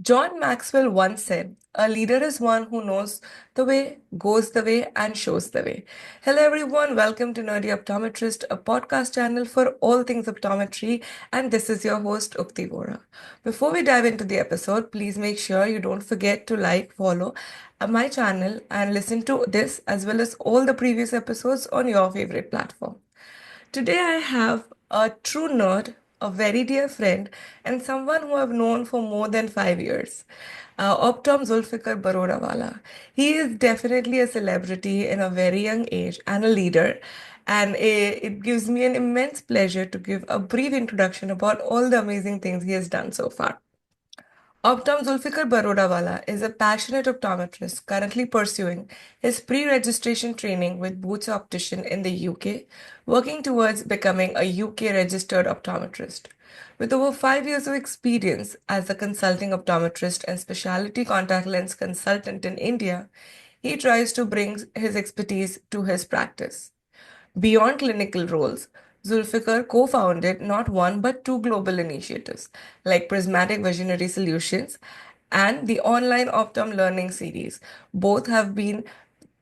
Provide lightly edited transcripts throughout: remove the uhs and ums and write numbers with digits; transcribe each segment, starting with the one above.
John Maxwell once said, "A leader is one who knows the way, goes the way, and shows the way." Hello, everyone. Welcome to Nerdy Optometrist, a podcast channel for all things optometry. And this is your host, Ukti Vora. Before we dive into the episode, please make sure you don't forget to like, follow my channel, and listen to this as well as all the previous episodes on your favorite platform. Today I have a true nerd, a very dear friend, and someone who I've known for more than 5 years. Optom Zulfikar Barodawala. He is definitely a celebrity in a very young age and a leader. And it gives me an immense pleasure to give a brief introduction about all the amazing things he has done so far. Optom Zulfikar Barodawala is a passionate optometrist currently pursuing his pre-registration training with Boots Opticians in the UK, working towards becoming a UK registered optometrist. With over 5 years of experience as a consulting optometrist and specialty contact lens consultant in India, he tries to bring his expertise to his practice. Beyond clinical roles, Zulfikar co founded not one but two global initiatives like Prismatic Visionary Solutions and the online Optom Learning Series. Both have been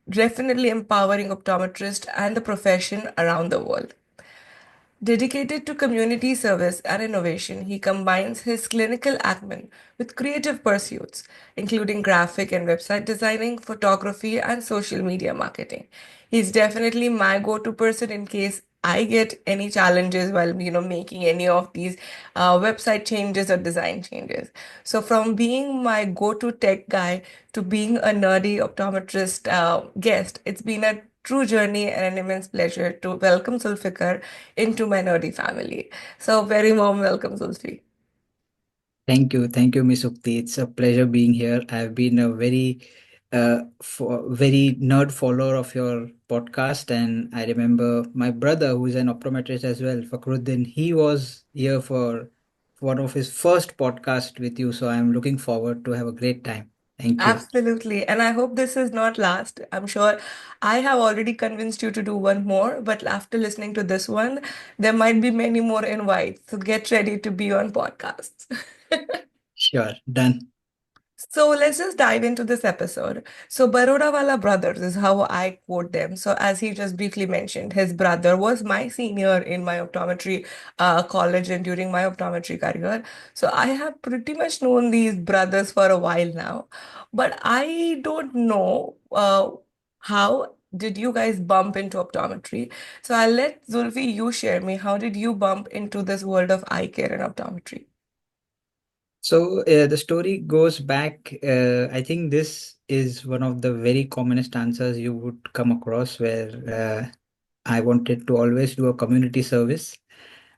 definitely empowering optometrists and the profession around the world. Dedicated to community service and innovation, he combines his clinical acumen with creative pursuits, including graphic and website designing, photography, and social media marketing. He's definitely my go-to person in case I get any challenges while making any of these website changes or design changes. So from being my go-to tech guy to being a nerdy optometrist guest, it's been a true journey and an immense pleasure to welcome Zulfikar into my nerdy family. So very warm welcome, Zulfi. Thank you, Miss Ukti. It's a pleasure being here. I've been a very nerd follower of your podcast, and I remember my brother, who is an optometrist as well, Fakhruddin. He was here for one of his first podcast with you, so I'm looking forward to have a great time. Thank you. Absolutely. And I hope this is not last. I'm sure I have already convinced you to do one more, but after listening to this one, there might be many more invites. So get ready to be on podcasts. Sure, done. So let's just dive into this episode. So Barodawala brothers is how I quote them. So as he just briefly mentioned, his brother was my senior in my optometry college and during my optometry career. So I have pretty much known these brothers for a while now, but I don't know how did you guys bump into optometry. So I'll let Zulfi you share me. How did you bump into this world of eye care and optometry? So the story goes back. I think this is one of the very commonest answers you would come across where I wanted to always do a community service.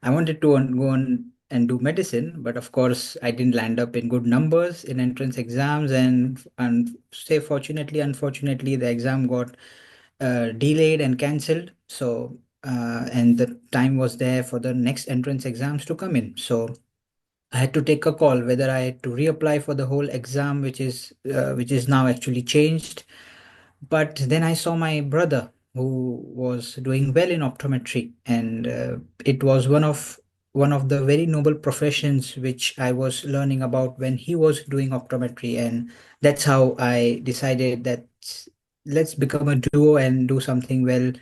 I wanted to go on and do medicine, but of course, I didn't land up in good numbers in entrance exams, and say fortunately, unfortunately, the exam got delayed and cancelled. So and the time was there for the next entrance exams to come in. So I had to take a call whether I had to reapply for the whole exam, which is now actually changed. But then I saw my brother who was doing well in optometry, and it was one of the very noble professions which I was learning about when he was doing optometry, and that's how I decided that let's become a duo and do something well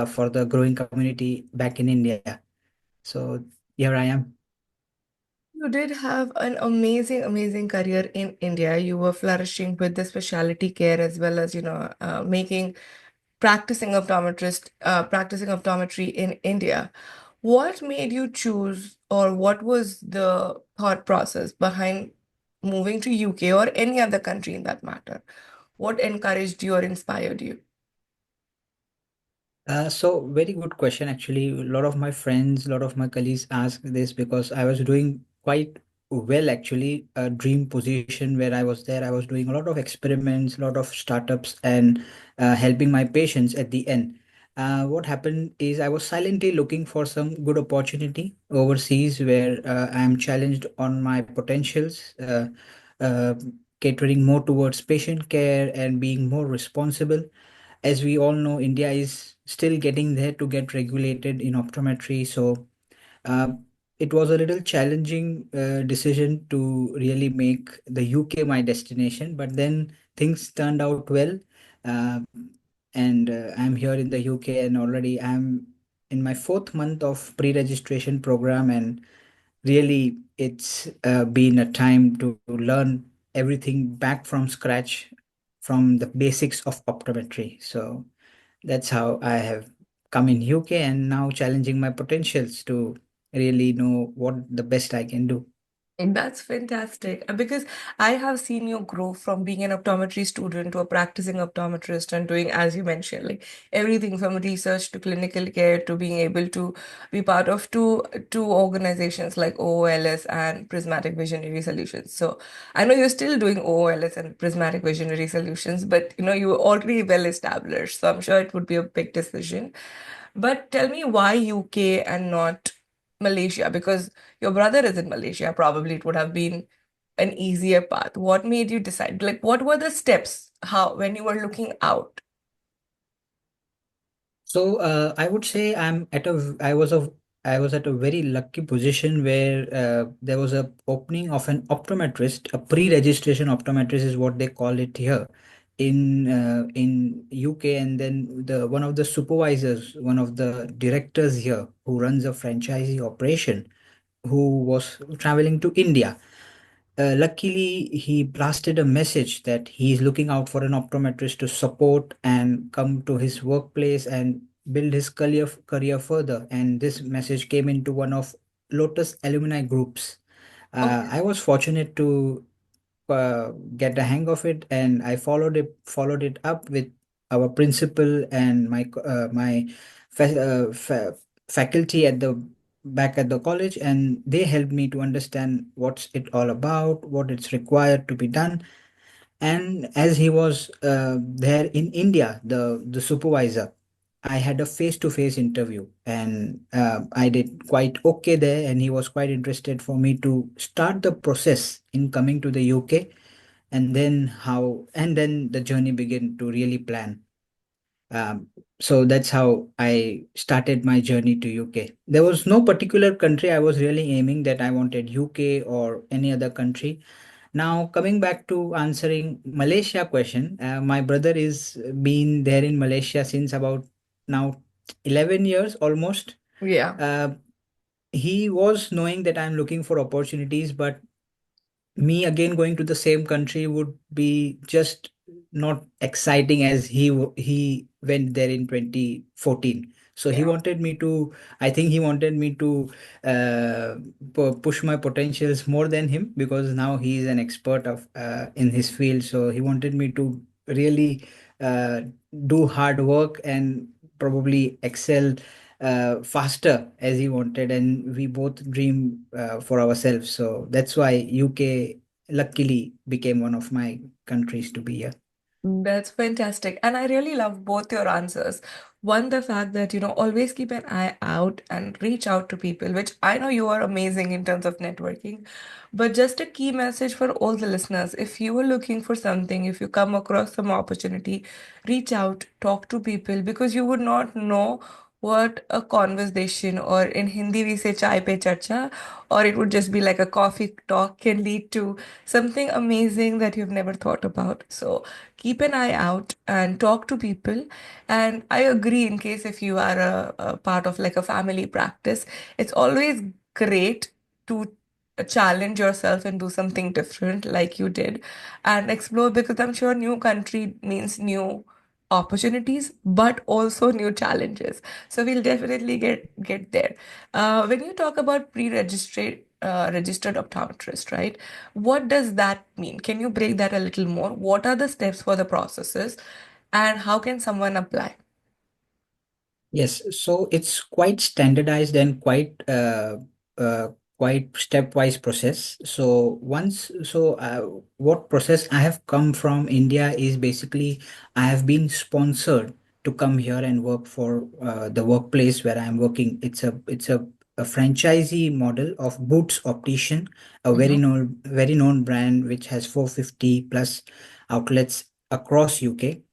for the growing community back in India. So here I am. You did have an amazing, amazing career in India. You were flourishing with the specialty care as well as, making practicing optometry in India. What made you choose, or what was the thought process behind moving to UK or any other country in that matter? What encouraged you or inspired you? So very good question. Actually, a lot of my friends, a lot of my colleagues ask this because I was doing quite well, actually, a dream position where I was there. I was doing a lot of experiments, a lot of startups, and helping my patients at the end. What happened is I was silently looking for some good opportunity overseas where I am challenged on my potentials, uh, catering more towards patient care and being more responsible. as we all know, India is still getting there to get regulated in optometry. So uh, it was a little challenging decision to really make the UK my destination, but then things turned out well. Uh, and I'm here in the UK, and already I'm in my fourth month of pre-registration program, and really it's been a time to learn everything back from scratch from the basics of optometry. So that's how I have come in UK and now challenging my potentials to really know what the best I can do. That's fantastic. Because I have seen you grow from being an optometry student to a practicing optometrist and doing, as you mentioned, like everything from research to clinical care to being able to be part of two organizations like OOLS and Prismatic Visionary Solutions. So I know you're still doing OOLS and Prismatic Visionary Solutions, but you were already well established. So I'm sure it would be a big decision. But tell me why UK and not Malaysia? Because your brother is in Malaysia. Probably it would have been an easier path. What made you decide? Like, what were the steps? How, when you were looking out? So I would say I was at a very lucky position where there was a opening of an optometrist, a pre-registration optometrist is what they call it here in UK, and then the one of the supervisors, one of the directors here who runs a franchisee operation, who was traveling to India. Luckily, he blasted a message that he is looking out for an optometrist to support and come to his workplace and build his career further. And this message came into one of Lotus alumni groups. Okay. I was fortunate to get the hang of it, and I followed it up with our principal and my faculty at the back at the college, and they helped me to understand what's it all about, what it's required to be done. And as he was there in India, the supervisor, I had a face-to-face interview, and I did quite okay there, and he was quite interested for me to start the process in coming to the UK, and then the journey began to really plan. Um, so that's how I started my journey to UK. There was no particular country I was really aiming that I wanted UK or any other country. Now, coming back to answering Malaysia question, my brother is been there in Malaysia since about now 11 years almost. Yeah. Uh, he was knowing that I'm looking for opportunities, but me again going to the same country would be just not exciting as he went there in 2014. So he Yeah. wanted me to, I think he wanted me to uh, push my potentials more than him, because now he is an expert of in his field. So he wanted me to really uh, do hard work and probably excel faster as he wanted, and we both dream for ourselves. So that's why UK luckily became one of my countries to be here. That's fantastic. And I really love both your answers. One, the fact that, always keep an eye out and reach out to people, which I know you are amazing in terms of networking. But just a key message for all the listeners, if you are looking for something, if you come across some opportunity, reach out, talk to people, because you would not know what a conversation, or in Hindi we say chai pe charcha, or it would just be like a coffee talk, can lead to something amazing that you've never thought about. So keep an eye out and talk to people. And I agree, in case if you are a part of like a family practice, it's always great to challenge yourself and do something different like you did and explore, because I'm sure new country means new opportunities but also new challenges. So we'll definitely get there. When you talk about pre-registered registered optometrist, right? What does that mean? Can you break that a little more? What are the steps for the processes and how can someone apply? Yes, so it's quite standardized and uh, quite stepwise process. So what process I have come from India is basically I have been sponsored to come here and work for the workplace where I'm working. It's a franchisee model of Boots Optician, a Mm-hmm. very known brand which has 450 plus outlets across UK.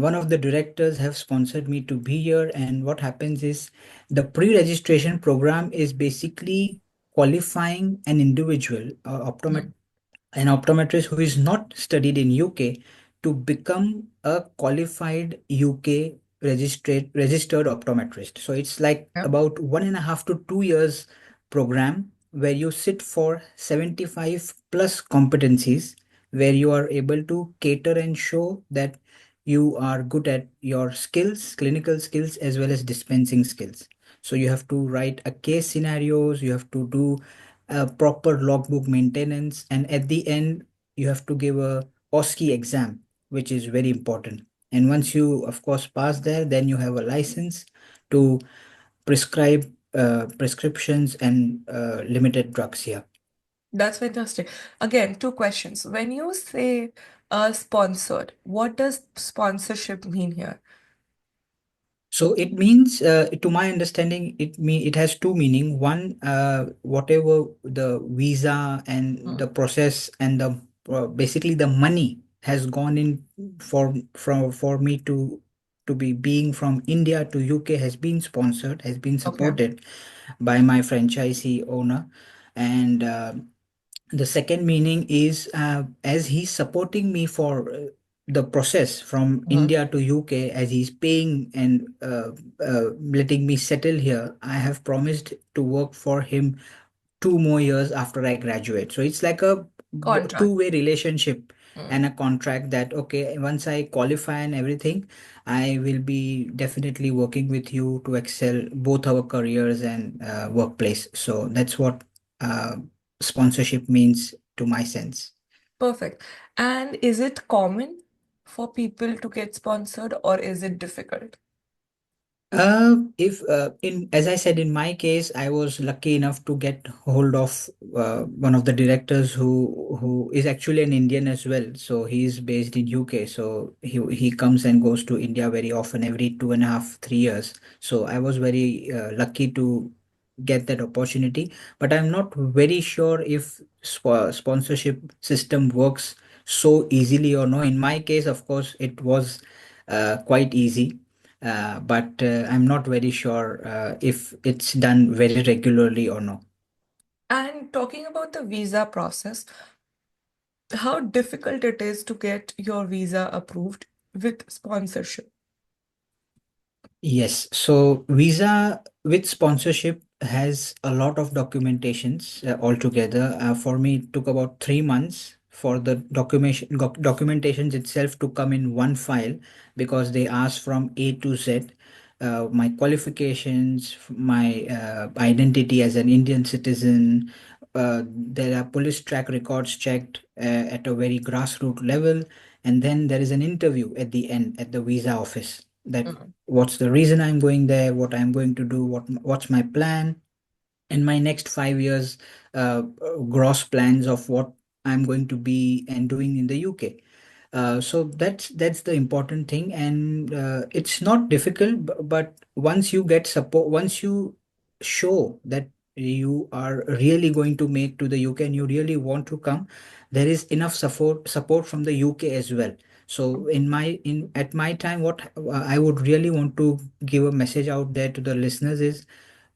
one of the directors have sponsored me to be here. And what happens is the pre-registration program is basically qualifying an individual, Mm. an optometrist who is not studied in UK, to become a qualified UK registered optometrist. So it's like Yeah. about 1.5 to 2 years program where you sit for 75 plus competencies, where you are able to cater and show that you are good at your skills, clinical skills, as well as dispensing skills. So you have to write a case scenarios, you have to do a proper logbook maintenance, and at the end, you have to give a OSCE exam, which is very important. And once you, of course, pass there, then you have a license to prescribe prescriptions and limited drugs here. That's fantastic. Again, two questions. When you say sponsored, what does sponsorship mean here? So it means, to my understanding, it has two meaning. One, whatever the visa and the Mm. process and the basically the money has gone in for me to be being from India to UK has been sponsored, has been Okay. supported by my franchisee owner. And the second meaning is, as he's supporting me for the process from Mhm. India to UK, as he's paying and letting me settle here, I have promised to work for him 2 more years after I graduate. So it's like a Contract. two-way relationship Mm. and a contract that, okay, once I qualify and everything, I will be definitely working with you to excel both our careers and workplace. So that's what uh, sponsorship means to my sense. Perfect. And is it common for people to get sponsored or is it difficult? If in as I said, in my case, I was lucky enough to get hold of one of the directors who is actually an Indian as well. So he's based in UK. So he comes and goes to India very often, every 2.5, 3 years. So I was very lucky to get that opportunity. But I'm not very sure if sponsorship system works so easily or no. In my case, of course, it was quite easy, but I'm not very sure if it's done very regularly or no. And talking about the visa process, how difficult it is to get your visa approved with sponsorship. Yes, so visa with sponsorship has a lot of documentations altogether. For me, it took about 3 months for the documentations itself to come in one file, because they ask from A to Z, my qualifications, my identity as an Indian citizen. There are police track records checked at a very grassroots level, and then there is an interview at the end at the visa office, that Mm. what's the reason I'm going there, what I'm going to do, what's my plan, and my next 5 years gross plans of what I'm going to be and doing in the UK. So that's the important thing, and it's not difficult. But once you get support, once you show that you are really going to make to the UK and you really want to come, there is enough support from the UK as well. So in at my time, what I would really want to give a message out there to the listeners is,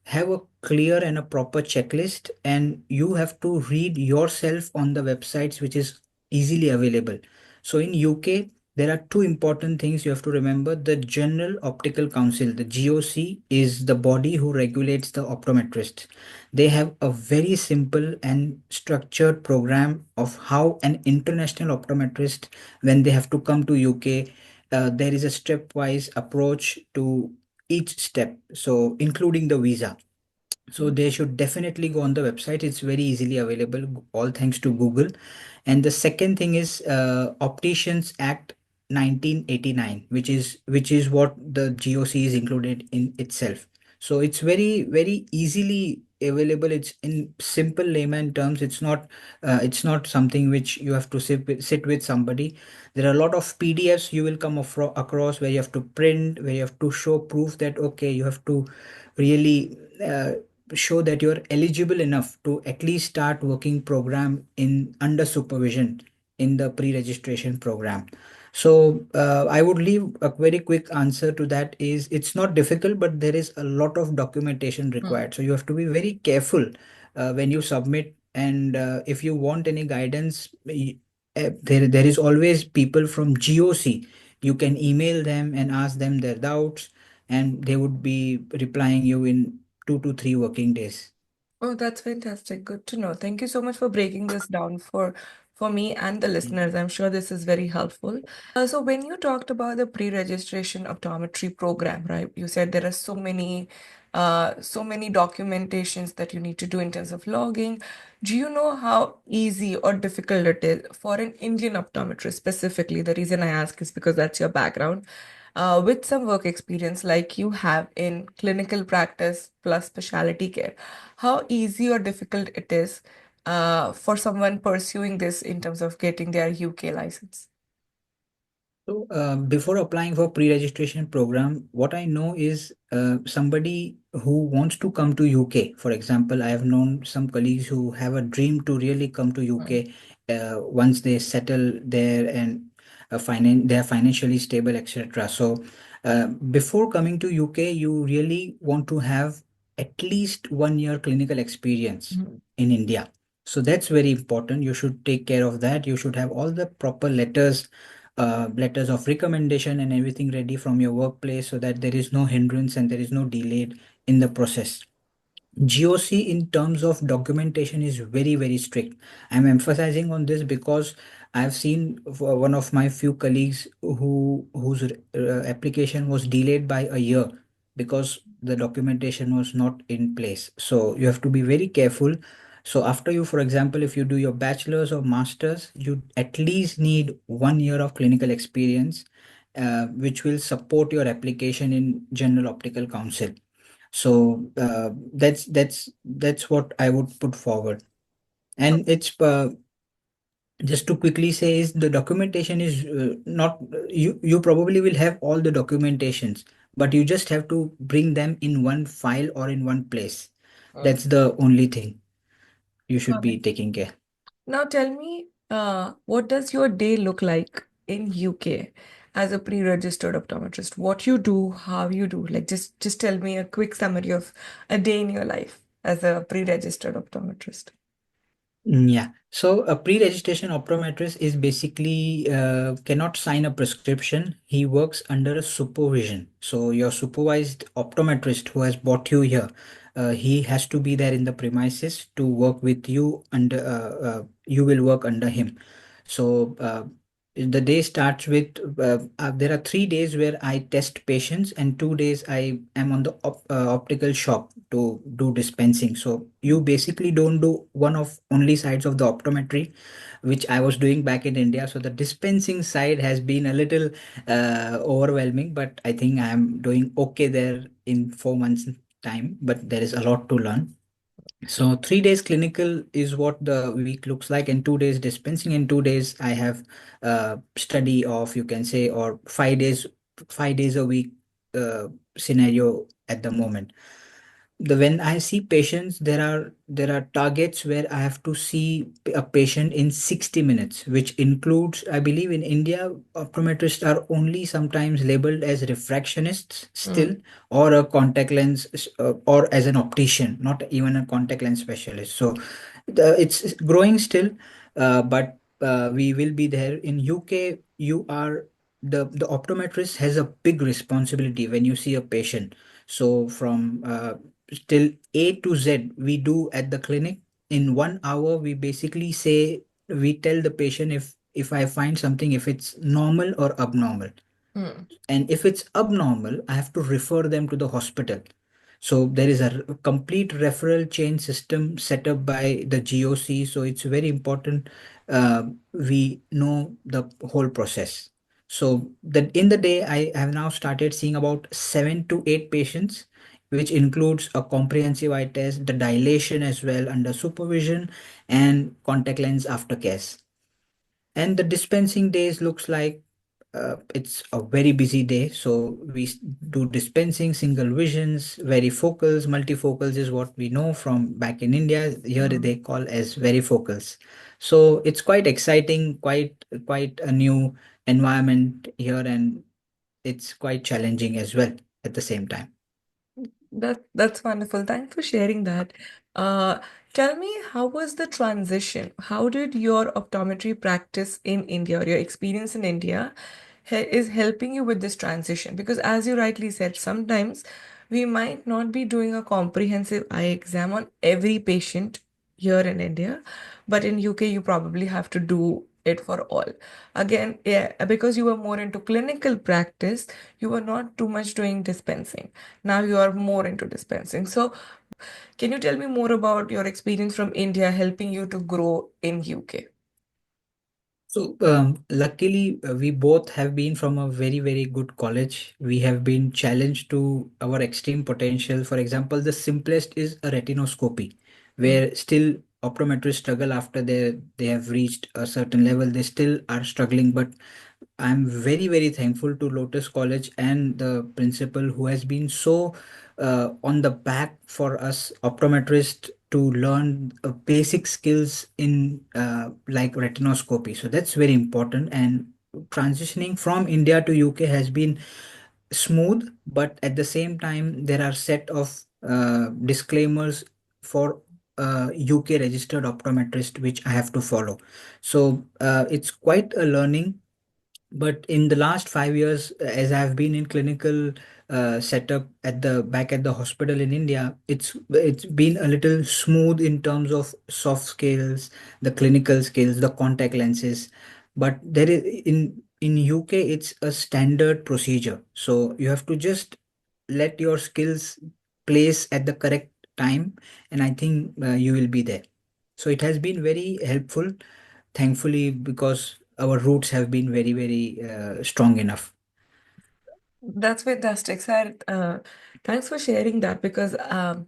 have a clear and a proper checklist, and you have to read yourself on the websites which is easily available. So in UK, there are two important things you have to remember. The General Optical Council, the GOC, is the body who regulates the optometrists. They have a very simple and structured program of how an international optometrist, when they have to come to UK, there is a stepwise approach to each step, so including the visa. So they should definitely go on the website. It's very easily available, all thanks to Google. And the second thing is Opticians Act 1989, which is what the GOC is included in itself. So it's very easily available. It's in simple layman terms. It's not something which you have to sit with somebody. There are a lot of PDFs you will come across, where you have to print, where you have to show proof that, okay, you have to really show that you're eligible enough to at least start working program in under supervision in the pre-registration program. So I would leave a very quick answer to that is it's not difficult, but there is a lot of documentation Hmm. required. So you have to be very careful when you submit. And if you want any guidance, there is always people from GOC. You can email them and ask them their doubts, and they would be replying you in 2 to 3 working days. Oh, that's fantastic. Good to know. Thank you so much for breaking this down for me and the listeners. I'm sure this is very helpful. So when you talked about the pre-registration optometry program, right? You said there are so many documentations that you need to do in terms of logging. Do you know how easy or difficult it is for an Indian optometrist specifically? The reason I ask is because that's your background. With some work experience like you have in clinical practice plus specialty care, how easy or difficult it is for someone pursuing this in terms of getting their UK license? So, before applying for pre-registration program, what I know is somebody who wants to come to UK. For example, I have known some colleagues who have a dream to really come to Mm. UK once they settle there and they are financially stable, etc. So, before coming to UK, you really want to have at least 1 year clinical experience Mhm. in India. So that's very important. You should take care of that. You should have all the proper letters of recommendation and everything ready from your workplace so that there is no hindrance and there is no delay in the process. GOC in terms of documentation is very, very strict. I'm emphasizing on this because I've seen one of my few colleagues whose application was delayed by a year because the documentation was not in place. So you have to be very careful. So after you, for example, if you do your bachelor's or master's, you at least need 1 year of clinical experience, which will support your application in General Optical Council. So that's what I would put forward. And it's just to quickly say is the documentation is not you probably will have all the documentations, but you just have to bring them in one file or in one place. Mm. That's the only thing you should Got it. be taking care. Now tell me, what does your day look like in UK as a pre-registered optometrist? What you do, how you do, like just tell me a quick summary of a day in your life as a pre-registered optometrist. Yeah. So a pre-registration optometrist is basically cannot sign a prescription. He works under a supervision. So your supervised optometrist who has brought you here, he has to be there in the premises to work with you, and you will work under him. So the day starts with there are 3 days where I test patients, and 2 days I am on the optical shop to do dispensing. So you basically don't do one of only sides of the optometry, which I was doing back in India. So the dispensing side has been a little overwhelming, but I think I'm doing okay there in 4 months time. But there is a lot to learn. So 3 days clinical is what the week looks like, and 2 days dispensing, and 2 days I have study of, you can say, or 5 days, 5 days a week scenario at the moment. When I see patients, there are targets where I have to see a patient in 60 minutes, which includes, I believe in India, optometrists are only sometimes labeled as refractionists still, Mm. or a contact lens, or as an optician, not even a contact lens specialist. So it's growing still, but we will be there. In UK, you are the optometrist has a big responsibility when you see a patient. So from till A to Z, we do at the clinic. In 1 hour, we basically say, we tell the patient if I find something, if it's normal or abnormal. Mm. And if it's abnormal, I have to refer them to the hospital. So there is a complete referral chain system set up by the GOC. So it's very important we know the whole process. So that in the day, I have now started seeing about 7 to 8 patients, which includes a comprehensive eye test, the dilation as well under supervision, and contact lens aftercare. And the dispensing days looks like it's a very busy day. So do dispensing, single visions, varifocals, multifocals is what we know from back in India. Here Mm. they call as varifocals. So it's quite exciting, quite a new environment here, and it's quite challenging as well at the same time. That's wonderful. Thanks for sharing that. Uh, Tell me, how was the transition? How did your optometry practice in India or your experience in India is helping you with this transition? Because as you rightly said, sometimes we might not be doing a comprehensive eye exam on every patient here in India, but in UK you probably have to do it for all. Again, yeah, because you were more into clinical practice, you were not too much doing dispensing. Now you are more into dispensing. So, can you tell me more about your experience from India helping you to grow in UK? So, luckily, we both have been from a very, very good college. We have been challenged to our extreme potential. For example, the simplest is a retinoscopy, Mm, where still optometrists struggle after they have reached a certain level. They still are struggling, but I'm very, very thankful to Lotus College and the principal who has been so on the back for us optometrists to learn basic skills in like retinoscopy. So that's very important. And transitioning from India to UK has been smooth, but at the same time, there are set of disclaimers for UK registered optometrist which I have to follow. So it's quite a learning, but in the last 5 years, as I've been in clinical setup at the back at the hospital in India, it's been a little smooth in terms of soft skills, the clinical skills, the contact lenses. But there is in UK, it's a standard procedure. So you have to just let your skills place at the correct time, and I think you will be there. So it has been very helpful, thankfully, because our roots have been very, very strong enough. that's fantastic, sir. Thanks for sharing that because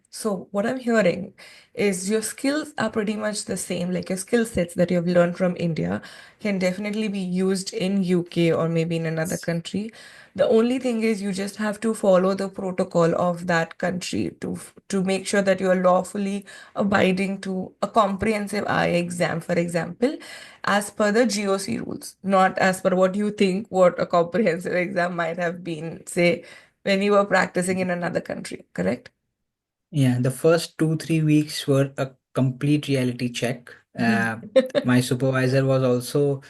so what I'm hearing is your skills are pretty much the same. Like your skill sets that you've learned from India can definitely be used in UK or maybe in another country. The only thing is you just have to follow the protocol of that country to make sure that you are lawfully abiding to a comprehensive eye exam, for example, as per the GOC rules, not as per what you think what a comprehensive exam might have been, say, when you were practicing in another country, correct? Yeah, the first 2, 3 weeks were a complete reality check. My supervisor was also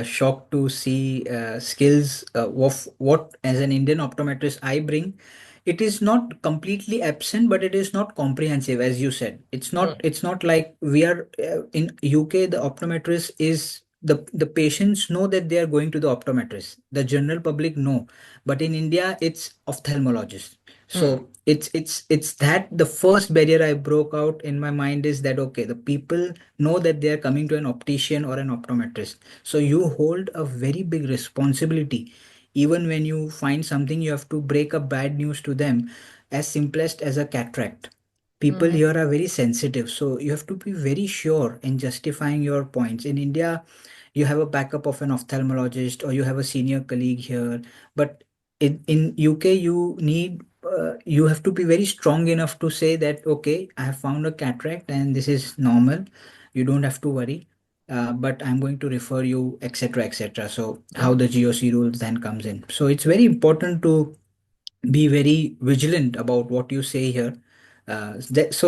shocked to see skills of what, as an Indian optometrist, I bring. It is not completely absent, but it is not comprehensive, as you said. It's not. Mm, It's not like we are in UK. The optometrist is the patients know that they are going to the optometrist. The general public know, but in India, it's ophthalmologist. mm, So it's that the first barrier I broke out in my mind is that okay, the people know that they are coming to an optician or an optometrist. So you hold a very big responsibility. Even when you find something, you have to break a bad news to them, as simplest as a cataract. People mm, here are very sensitive, so you have to be very sure in justifying your points. In India, you have a backup of an ophthalmologist or you have a senior colleague here, but in UK you have to be very strong enough to say that okay, I have found a cataract and this is normal, you don't have to worry, but I'm going to refer you, etc., etc. So how mm. the GOC rules then comes in. So it's very important to be very vigilant about what you say here. That's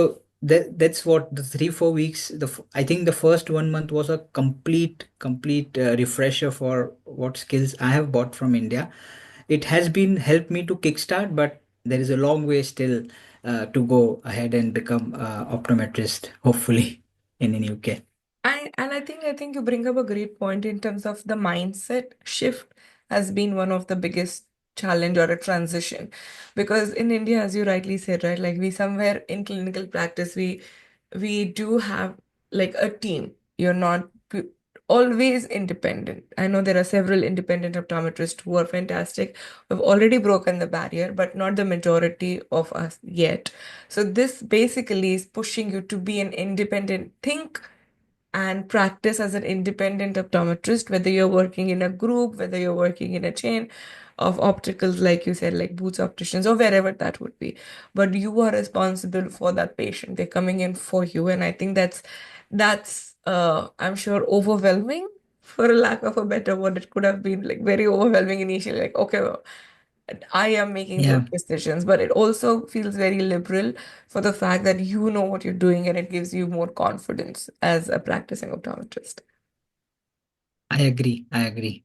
what the 3, 4 weeks. I think the first 1 month was a complete refresher for what skills I have bought from India. It has been helped me to kickstart, but there is a long way still to go ahead and become optometrist, hopefully, in UK. I think you bring up a great point in terms of the mindset shift has been one of the biggest challenge or a transition. Because in India, as you rightly said, right, like we somewhere in clinical practice, we do have like a team. You're not always independent. I know there are several independent optometrists who are fantastic, who have already broken the barrier, but not the majority of us yet. So this basically is pushing you to be an independent think and practice as an independent optometrist, whether you're working in a group, whether you're working in a chain of opticals, like you said, like Boots Opticians or wherever that would be. But you are responsible for that patient. They're coming in for you. And I think that's I'm sure overwhelming For a lack of a better word, it could have been like very overwhelming initially. Like, okay, well, I am making those Yeah, decisions, but it also feels very liberal for the fact that you know what you're doing and it gives you more confidence as a practicing optometrist. I agree. I agree.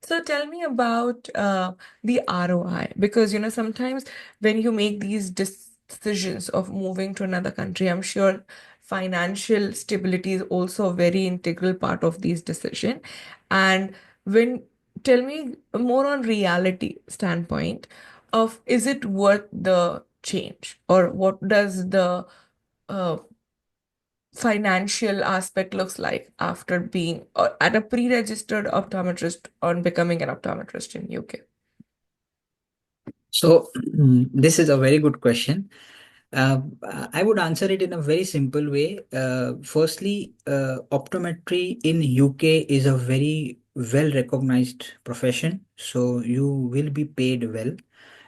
So tell me about the ROI because sometimes when you make these decisions of moving to another country, I'm sure financial stability is also a very integral part of these decision. And when tell me more on reality standpoint of is it worth the change or what does the uh, financial aspect looks like after being at a pre-registered optometrist on becoming an optometrist in UK. So this is a very good question. Uh, I would answer it in a very simple way. Firstly, optometry in UK is a very well recognized profession, so you will be paid well.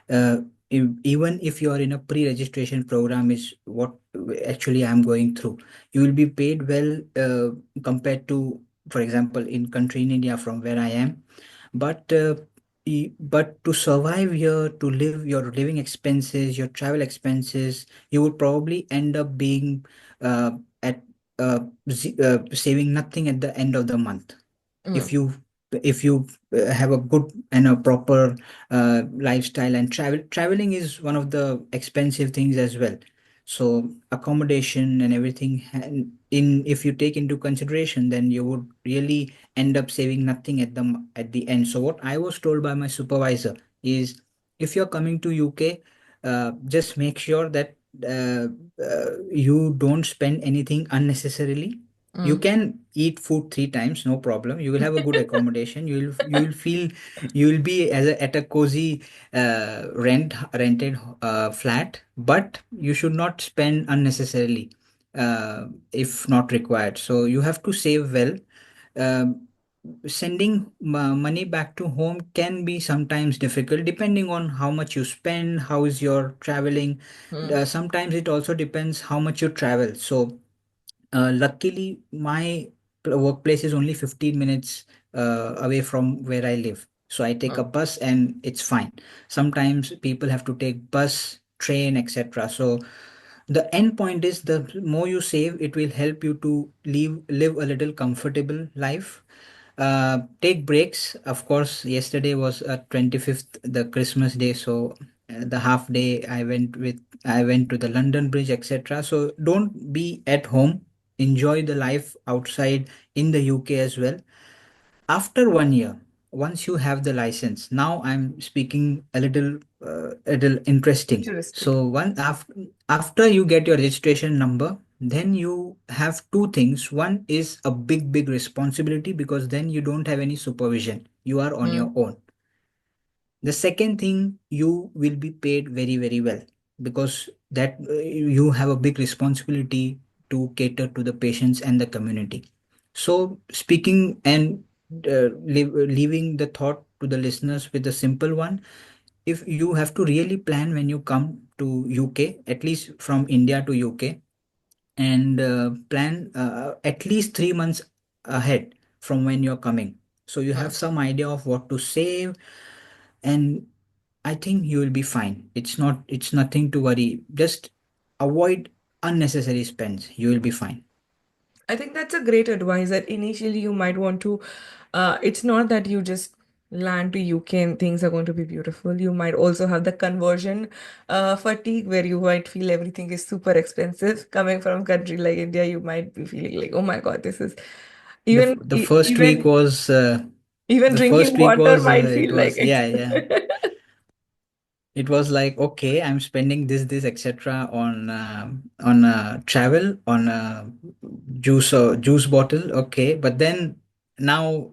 uh, Even if you are in a pre-registration program is what actually I'm going through, you will be paid well compared to, for example, in country in India from where I am. But but to survive here, to live your living expenses, your travel expenses, you would probably end up being uh, at saving nothing at the end of the month Mm, if you have a good and a proper lifestyle. And traveling is one of the expensive things as well. So accommodation and everything in if you take into consideration, then you would really end up saving nothing at the end. So what I was told by my supervisor is, if you're coming to UK, just make sure that you don't spend anything unnecessarily. You mm. can eat food 3 times, no problem. You will have a good accommodation. You will feel you will be at a cozy rented flat, but you should not spend unnecessarily if not required. So you have to save well. Um, Sending money back to home can be sometimes difficult depending on how much you spend, how is your traveling. Mm, Sometimes it also depends how much you travel. So luckily, my workplace is only 15 minutes away from where I live. So I take a mm, bus and it's fine. Sometimes people have to take bus, train, etc. So the end point is, the more you save, it will help you to live a little comfortable life. Take breaks. Of course, yesterday was 25th, the Christmas day. So the half day I went to the London Bridge, etc. So don't be at home. Enjoy the life outside in the UK as well. After 1 year, once you have the license, now I'm speaking a little interesting. futuristic. So after you get your registration number, then you have two things. One is a big responsibility, because then you don't have any supervision. You are on your Mm, own. The second thing, you will be paid very well, because that you have a big responsibility to cater to the patients and the community. So speaking and leaving the thought to the listeners with a simple one, if you have to really plan when you come to UK, at least from India to UK, and plan at least 3 months ahead from when you're coming, so you have mm. some idea of what to save. And I think you will be fine. It's nothing to worry. Just avoid unnecessary spends. You will be fine. I think that's a great advice that initially you might want to, it's not that you just land to UK and things are going to be beautiful. You might also have the conversion fatigue where you might feel everything is super expensive. Coming from a country like India, you might be feeling like, oh my God, this is even The first week was even the drinking first week water was might it feel like was yeah, yeah. expensive. It was like, okay, I'm spending this etc. On travel, on juice bottle. Okay, but then now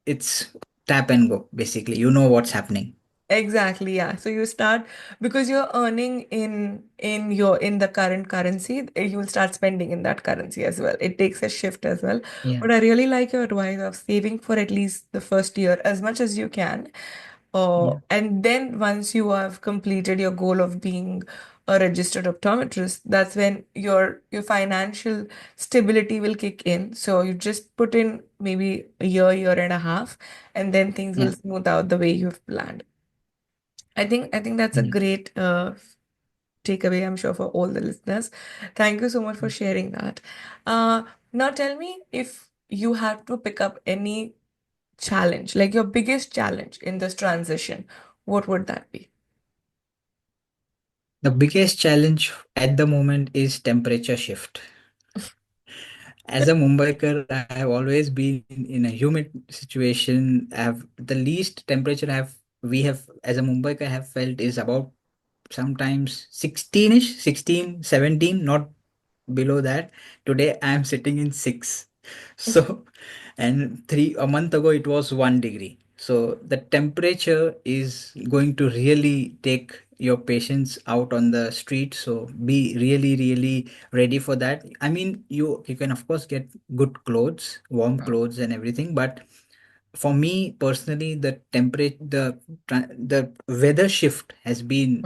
it's tap and go. Basically, you know what's happening. Exactly, yeah. So you start because you're earning in the current currency, you will start spending in that currency as well. It takes a shift as well. Yeah, But I really like your advice of saving for at least the first year as much as you can. yeah. And then once you have completed your goal of being a registered optometrist, that's when your financial stability will kick in. So you just put in maybe a year and a half, and then things will Yeah. smooth out the way you've planned. I think that's a Mm. great takeaway, I'm sure, for all the listeners. Thank you so much for sharing that. Uh, Now tell me, if you had to pick up any challenge, like your biggest challenge in this transition, what would that be? The biggest challenge at the moment is temperature shift. As a Mumbaiker, I have always been in a humid situation. I have the least temperature we have as a Mumbaiker have felt is about sometimes 16ish, 16, 17, not below that. Today I am sitting in 6. So, and a month ago it was 1 degree. So the temperature is going to really take your patients out on the street. So be really, really ready for that. I mean, you can of course get good clothes, warm Mm, clothes and everything, but for me personally, the weather shift has been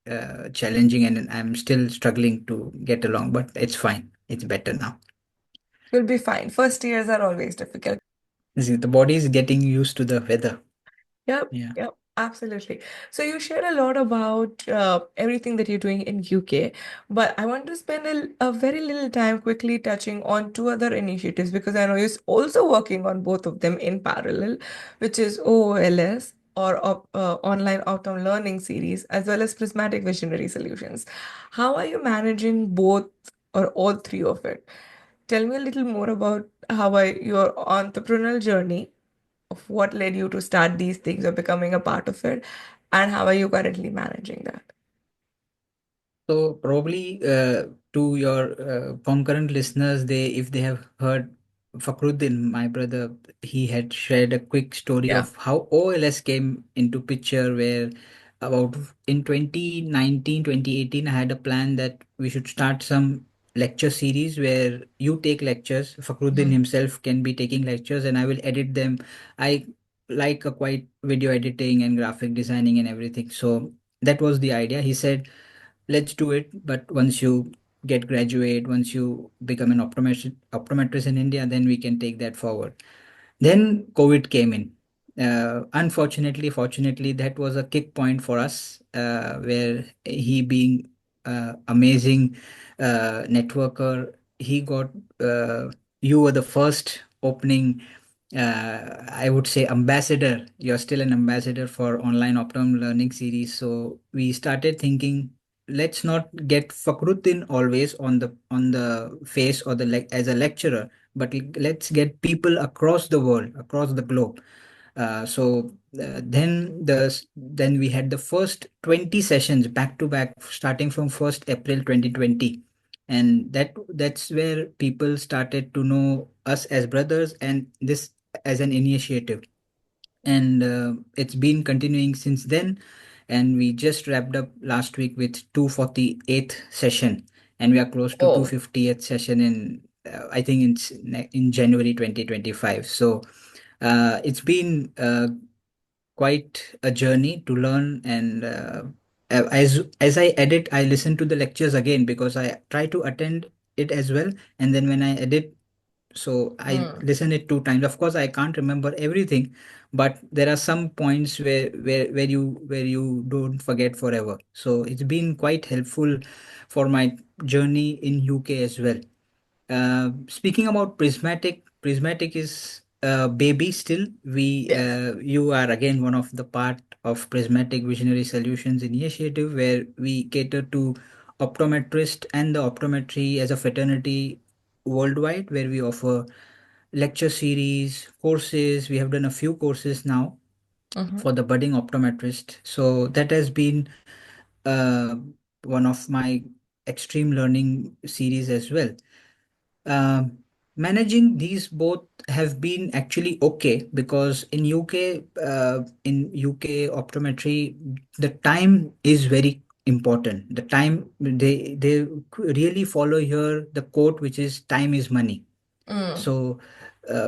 mm. challenging, and I'm still struggling to get along, but it's fine. It's better now. You'll be fine. First years are always difficult. See, the body is getting used to the weather. Yep, Yeah. yep, absolutely. So you shared a lot about everything that you're doing in UK, but I want to spend a very little time quickly touching on two other initiatives, because I know you're also working on both of them in parallel, which is OOLS, or Online Optom Learning Series, as well as Prismatic Visionary Solutions. How are you managing both or all three of it? Tell me a little more about your entrepreneurial journey, of what led you to start these things or becoming a part of it, and how are you currently managing that? So probably to your concurrent listeners, if they have heard Fakhruddin, my brother, he had shared a quick story Yeah. of how OLS came into picture. Where about in 2019, 2018, I had a plan that we should start some lecture series where you take lectures. Fakhruddin Mhm. himself can be taking lectures, and I will edit them. I like a quite video editing and graphic designing and everything. So that was the idea. He said, let's do it, but once you get graduate, once you become an optometrist in India, then we can take that forward. Then COVID came in. Unfortunately, fortunately, that was a kick point for us, where he being amazing networker, he got you were the first opening, I would say, ambassador. You're still an ambassador for online Optom learning series. So we started thinking, let's not get Fakhruddin always on the face or as a lecturer, but let's get people across the world, across the globe. Then we had the first 20 sessions back to back, starting from 1st April 2020, and that's where people started to know us as brothers and this as an initiative. And it's been continuing since then, and we just wrapped up last week with 248th session, and we are close to Oh, 250th session in I think in January 2025. So it's been quite a journey to learn. And as I edit, I listen to the lectures again because I try to attend it as well, and then when I edit, so I mm, listen it 2 times. Of course I can't remember everything, but there are some points where you don't forget forever. So it's been quite helpful for my journey in UK as well. Speaking about Prismatic is baby still. yes. You are again one of the part of Prismatic Visionary Solutions initiative, where we cater to optometrist and the optometry as a fraternity worldwide, where we offer lecture series, courses. We have done a few courses now Mm-hmm. for the budding optometrist. So that has been uh, one of my extreme learning series as well. um, Managing these both have been actually okay, because in UK optometry, the time is very important. The time, they really follow here the quote, which is time is money. Mm, So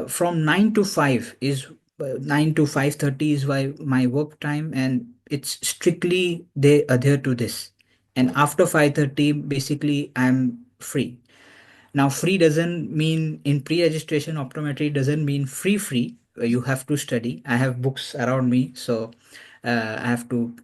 from 9 to 5 is 9 to 5:30 is my work time, and it's strictly they adhere to this. And after 5:30, basically I'm free. Now, free doesn't mean in pre-registration optometry doesn't mean free. You have to study. I have books around me, so I have to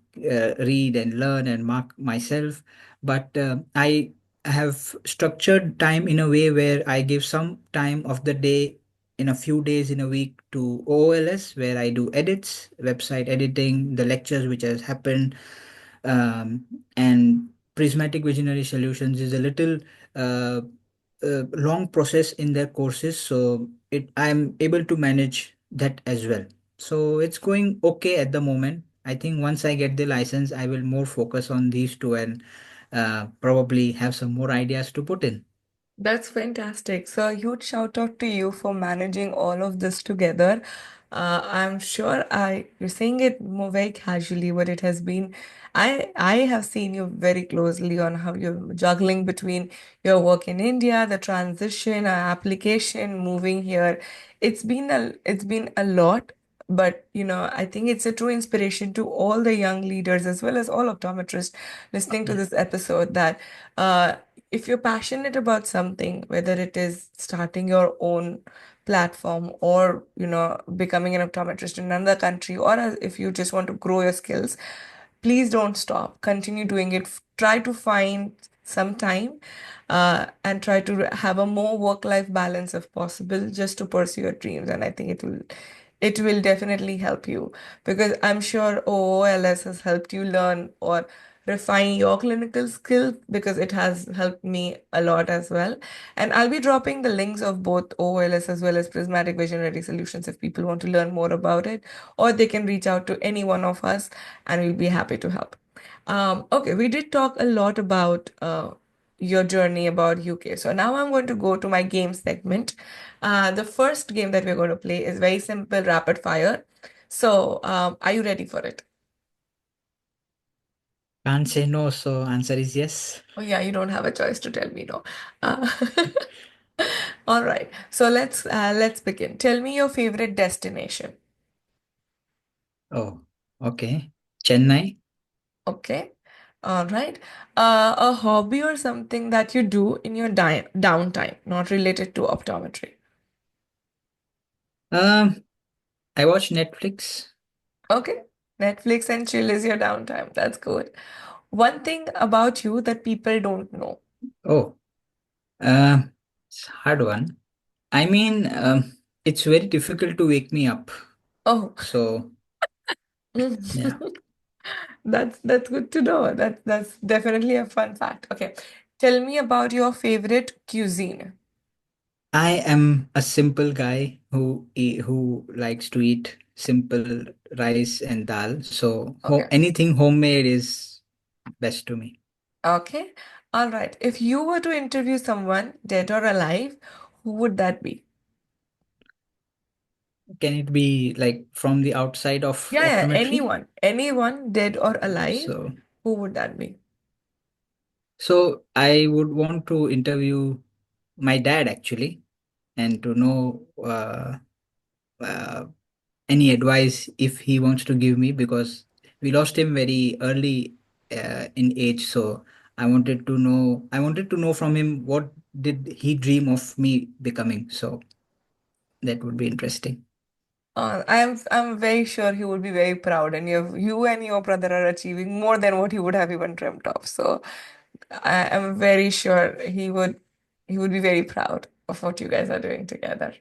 read and learn and mark myself. But I have structured time in a way where I give some time of the day in a few days in a week to OOLS, where I do edits, website editing, the lectures which has happened, um, and prismatic visionary solutions is a little uh, long process in their courses, so it I'm able to manage that as well. So it's going okay at the moment. I think once I get the license, I will more focus on these two and probably have some more ideas to put in. That's fantastic. So, a huge shout out to you for managing all of this together. I'm sure you're saying it more very casually, but it has been. I have seen you very closely on how you're juggling between your work in India, the transition, application, moving here. It's been a lot, but I think it's a true inspiration to all the young leaders as well as all optometrists listening to Yeah. this episode that. Uh, if you're passionate about something, whether it is starting your own platform or, becoming an optometrist in another country, or if you just want to grow your skills, please don't stop. Continue doing it. Try to find some time and try to have a more work-life balance if possible, just to pursue your dreams. And I think it will definitely help you because I'm sure OOLS has helped you learn or refine your clinical skills because it has helped me a lot as well. And I'll be dropping the links of both OOLS as well as Prismatic Visionary Solutions if people want to learn more about it, or they can reach out to any one of us and we'll be happy to help. Okay, we did talk a lot about your journey about UK. So now I'm going to go to my game segment. The first game that we're going to play is very simple, rapid fire. So, are you ready for it? Can't say no, so answer is yes. Oh yeah, you don't have a choice to tell me no. Uh, all right. So let's begin. Tell me your favorite destination. Oh, okay. Chennai. Okay. All right. A hobby or something that you do in your downtime, not related to optometry. Um, I watch Netflix. Okay. Netflix and chill is your downtime. That's good. One thing about you that people don't know. Oh, uh, it's a hard one. I mean, it's very difficult to wake me up. Oh, So, yeah, that's good to know. That's definitely a fun fact. Okay. Tell me about your favorite cuisine. I am a simple guy who likes to eat simple rice and dal. So, Okay. anything homemade is best to me. Okay. All right. If you were to interview someone, dead or alive, who would that be? Can it be like from the outside of Yeah, yeah, optometry? anyone, dead or alive, So, who would that be? I would want to interview my dad actually, and to know uh, any advice if he wants to give me, because we lost him very early in age. So I wanted to know from him what did he dream of me becoming. So that would be interesting. I'm very sure he would be very proud, and you and your brother are achieving more than what he would have even dreamt of. So I am very sure he would be very proud of what you guys are doing together.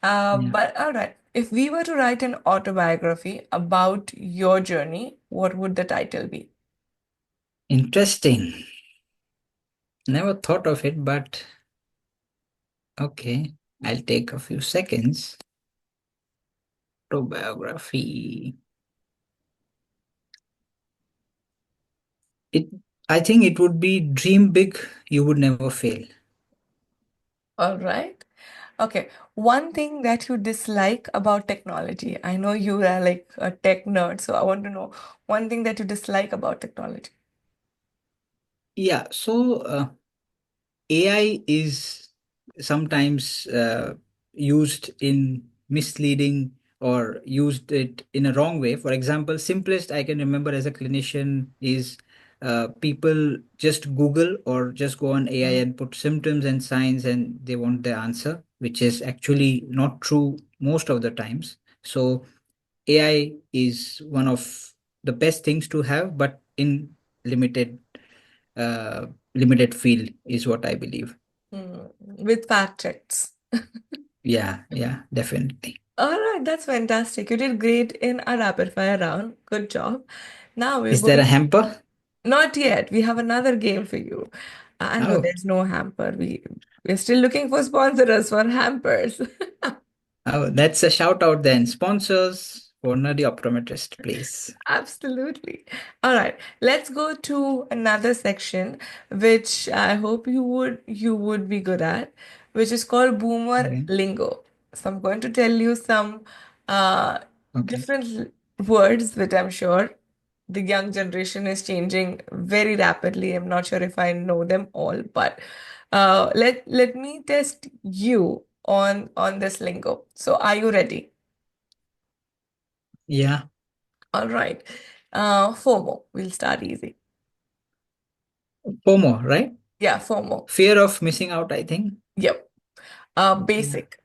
Yeah. But all right, if we were to write an autobiography about your journey, what would the title be? Interesting. Never thought of it, but okay. I'll take a few seconds. Autobiography. It I think it would be dream big, you would never fail. All right. Okay. One thing that you dislike about technology. I know you are like a tech nerd, so I want to know one thing that you dislike about technology. Yeah, so AI is sometimes used in misleading or used it in a wrong way. For example, simplest I can remember as a clinician is people just Google or just go on AI Mm, and put symptoms and signs and they want the answer, which is actually not true most of the times. So AI is one of the best things to have, but in limited uh, limited field is what I believe. with fact checks. Yeah, yeah, definitely. All right, that's fantastic. You did great in our rapid fire round. Good job. Now we're Is there going a to, hamper? not yet. We have another game for you. No, Oh, there's no hamper. We're still looking for sponsors for hampers. oh, that's a shout out then. Sponsors for Nerdy Optometrist, please. Absolutely. All right, let's go to another section, which I hope you would be good at, which is called Boomer Okay. Lingo. So I'm going to tell you some uh, Okay. different words, which I'm sure the young generation is changing very rapidly. I'm not sure if I know them all, but let me test you on this lingo. So are you ready? Yeah. All right. FOMO. We'll start easy. FOMO, right? Yeah, FOMO. Fear of missing out, I think. Yep. Yeah. Basic.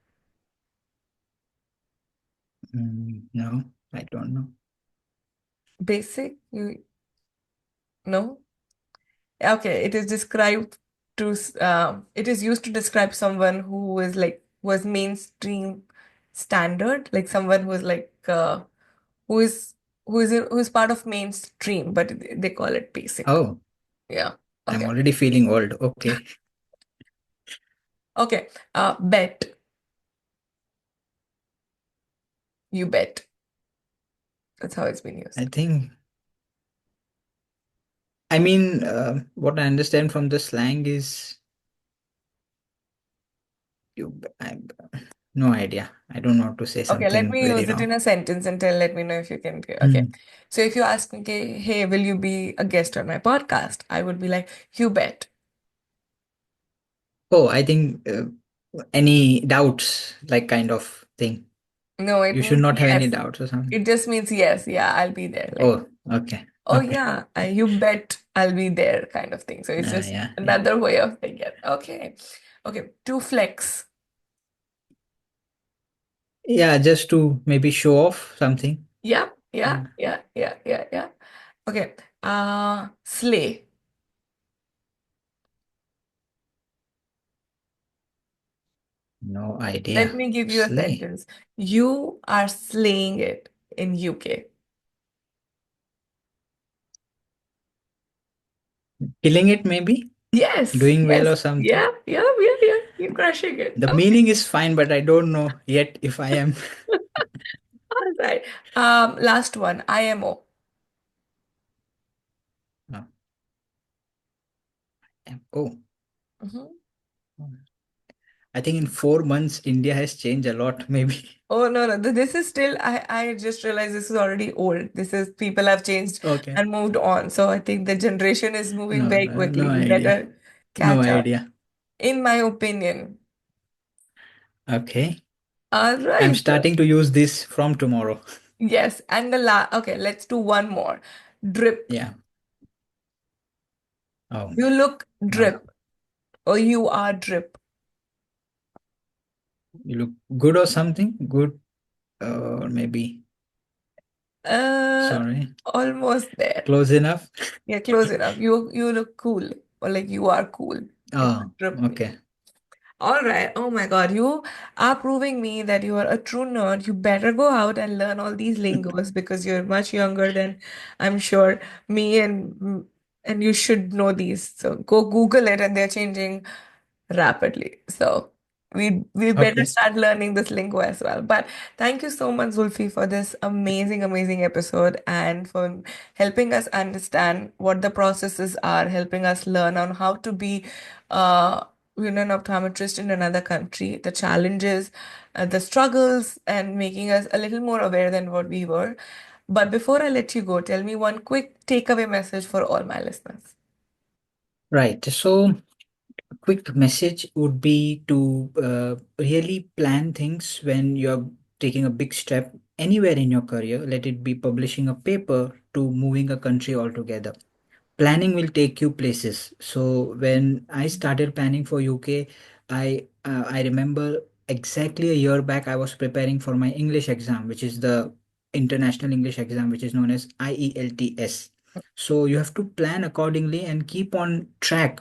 No, I don't know. Basic. You know. Okay. It is described to. It is used to describe someone who is like was mainstream standard, like someone who is like who is who is part of mainstream, but they call it basic. Oh, Yeah. I'm Okay. already feeling old. Okay. Okay. Bet. You bet. That's how it's been I used. think, I mean, what I understand from the slang is I, no idea. I don't know how to say Okay, let something me very use it in wrong. a sentence and let me know if you can. Okay. Hmm. So if you ask me, okay, hey, will you be a guest on my podcast? I would be like, you bet. Oh, I think any doubts, like kind of thing. No, it You should means not have any yes. doubts or something. It just means yes. Yeah, I'll be there. Like, Oh, okay. oh Okay. yeah, you bet I'll be there kind of thing. So it's just Yeah, yeah. another way of saying it. Okay. Okay. To flex. Yeah, just to maybe show off something. Yeah, yeah, Yeah. yeah, yeah, yeah, yeah. Okay. Slay. No Let idea. me give you a Slay. sentence. You are slaying it in UK. Killing it, maybe? Yes, Doing well yes, or something. yeah, yeah, yeah, yeah. You're crushing it. The Okay. meaning is fine, but I don't know yet if I am. All right. Last one, IMO. No. Oh, Mhm. I think in 4 months, India has changed a lot, maybe. Oh no, no. This is still I just realized this is already old. This is people have changed Okay. and moved on. So I think the generation is moving No, very no, quickly. no We idea. better No catch up, idea. in my opinion. Okay. All I'm right. starting to use this from tomorrow. Yes, and the la okay, let's do one more. Drip. Yeah. Oh, You look no. drip or you are drip. You look good or something? Good, or maybe. Uh, Sorry. Almost there. Close enough? Yeah, close enough. You look cool, or like you are cool. Is Oh, what drip means. okay. All right. Oh my God, you are proving me that you are a true nerd. You better go out and learn all these lingos because you're much younger than I'm sure me and you should know these. So go Google it, and they're changing rapidly. So we better Okay. start learning this lingo as well. But thank you so much, Zulfi, for this amazing, amazing episode and for helping us understand what the processes are, helping us learn on how to be uh an optometrist in another country, the challenges, the struggles, and making us a little more aware than what we were. But before I let you go, tell me one quick takeaway message for all my listeners. Right. So, a quick message would be to really plan things when you're taking a big step anywhere in your career. Let it be publishing a paper to moving a country altogether. planning will take you places. So when I started planning for UK, I remember exactly a year back I was preparing for my English exam, which is the international English exam, which is known as IELTS. So you have to plan accordingly and keep on track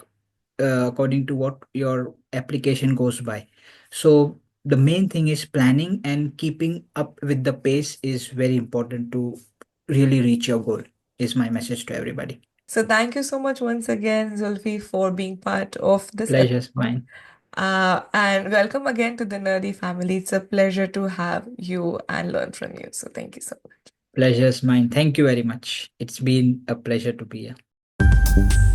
according to what your application goes by. So the main thing is planning, and keeping up with the pace is very important to really reach your goal, is my message to everybody. So thank you so much once again, Zulfi, for being part of this Pleasure's episode. mine. And welcome again to the Nerdy family. It's a pleasure to have you and learn from you. So thank you so much. Pleasure's mine. Thank you very much. It's been a pleasure to be here.